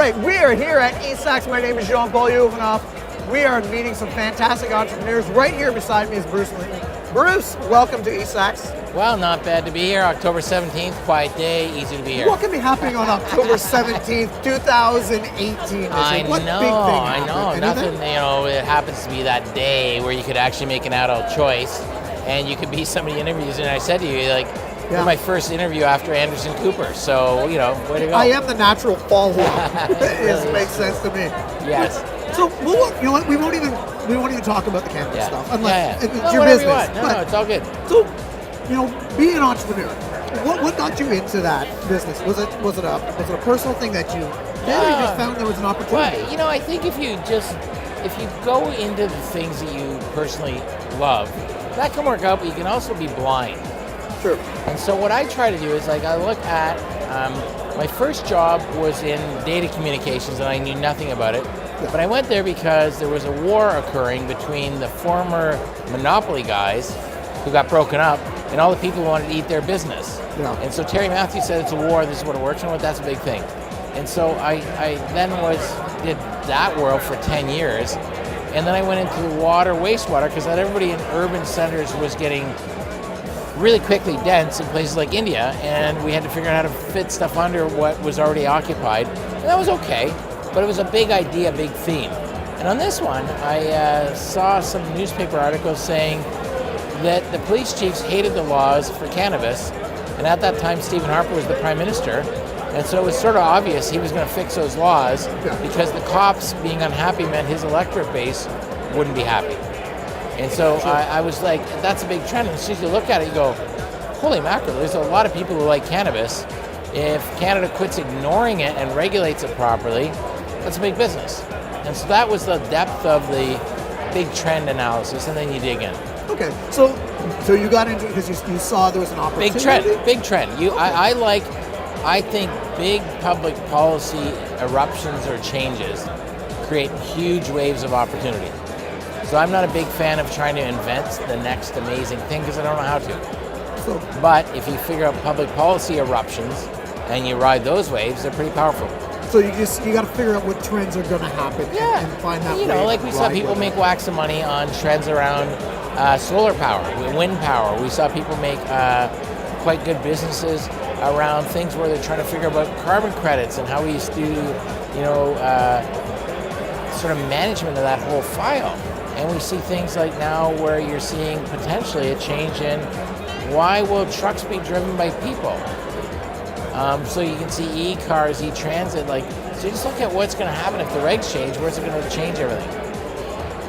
right, we are here at eSAX. My name is Jean-Paul Yuvanoff. We are meeting some fantastic entrepreneurs. Right here beside me is Bruce Linton. Bruce, welcome to eSAX. Well, not bad to be here. October 17th, quiet day, easy to be here. What can be happening on October 17th, 2018? I know. Anything? Nothing, it happens to be that day where you could actually make an adult choice and you could be somebody interviews. And I said to you, you're my first interview after Anderson Cooper. So, way to go. I am the natural follow-up. It makes sense to me. Yes. So, you know what? We won't even talk about the cannabis stuff unless it's your whatever business. You want. No, it's all good. So, being an entrepreneur, what got you into that business? Was it a personal thing that you did, or you just found there was an opportunity? Well, I think if you go into the things that you personally love, that can work out, but you can also be blind. True. And so what I try to do is I look at my first job was in data communications, and I knew nothing about it. Yeah. But I went there because there was a war occurring between the former monopoly guys who got broken up and all the people who wanted to eat their business. Yeah. And so Terry Matthews said it's a war, this is what it works, and that's a big thing. And so I then did that world for 10 years, and then I went into water, wastewater, because not everybody in urban centers was getting really quickly dense in places like India, and we had to figure out how to fit stuff under what was already occupied. And that was okay, but it was a big idea, big theme. And on this one, I saw some newspaper articles saying that the police chiefs hated the laws for cannabis, and at that time Stephen Harper was the prime minister, and so it was sort of obvious he was going to fix those laws because the cops being unhappy meant his electorate base wouldn't be happy. And so I was like, that's a big trend. And as soon as you look at it, you go, holy mackerel, there's a lot of people who like cannabis. If Canada quits ignoring it and regulates it properly, that's a big business. And so that was the depth of the big trend analysis, and then you dig in. Okay, so you got into it because you saw there was an opportunity? Big trend. I think big public policy eruptions or changes create huge waves of opportunity. So I'm not a big fan of trying to invent the next amazing thing because I don't know how to. But if you figure out public policy eruptions and you ride those waves, they're pretty powerful. So you got to figure out what trends are going to happen and find that way. Like we saw people make wax of money on trends around solar power, wind power. We saw people make quite good businesses around things where they're trying to figure out about carbon credits and how we used to do, sort of management of that whole file. And we see things like now where you're seeing potentially a change in why will trucks be driven by people? So you can see e-cars, e-transit, so you just look at what's going to happen if the regs change, where's it going to change everything?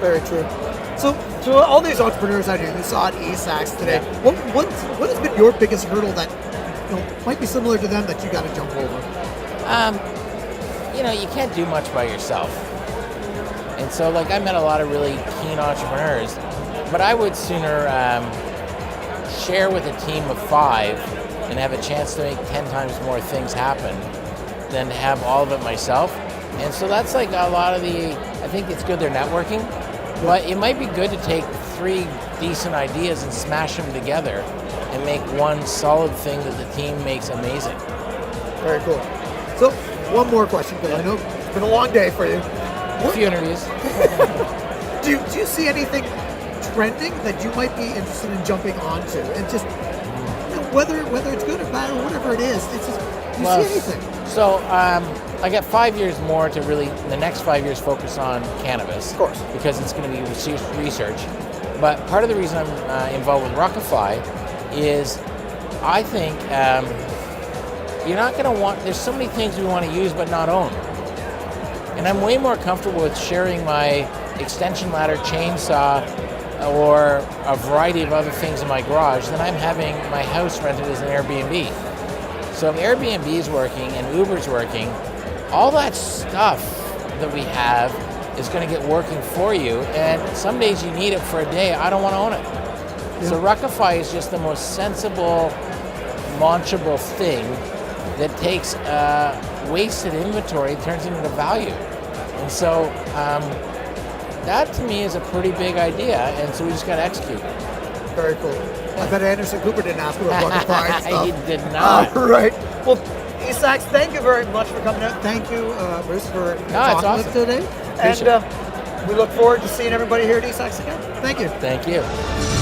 Very true. So to all these entrepreneurs out here who saw at eSAX today, what has been your biggest hurdle that might be similar to them that you got to jump over? You can't do much by yourself. And so I met a lot of really keen entrepreneurs, but I would sooner share with a team of 5 and have a chance to make 10 times more things happen than to have all of it myself. And so that's a lot of I think it's good they're networking, but it might be good to take 3 decent ideas and smash them together and make one solid thing that the team makes amazing. Very cool. So one more question, because I know it's been a long day for you. A few interviews. Do you see anything trending that you might be interested in jumping onto? And just whether it's good or bad or whatever it is, it's just, do you see anything? So I got 5 years more to really, the next 5 years, focus on cannabis. Of course. Because it's going to be research. But part of the reason I'm involved with Rockify is I think you're not going to want, there's so many things we want to use but not own. And I'm way more comfortable with sharing my extension ladder, chainsaw, or a variety of other things in my garage than I'm having my house rented as an Airbnb. So if Airbnb is working and Uber's working, all that stuff that we have is going to get working for you, and some days you need it for a day. I don't want to own it. Yeah. So Rockify is just the most sensible, launchable thing that takes wasted inventory, turns it into value. And so that to me is a pretty big idea, and so we just got to execute. Very cool. I bet Anderson Cooper didn't ask about Rockify and stuff. He did not. Right. Well, eSAX eSAX, thank you very much for coming out. Thank you, Bruce, for talking awesome. with us today. Appreciate And we look forward to seeing everybody here at eSAX again. Thank you. Thank you.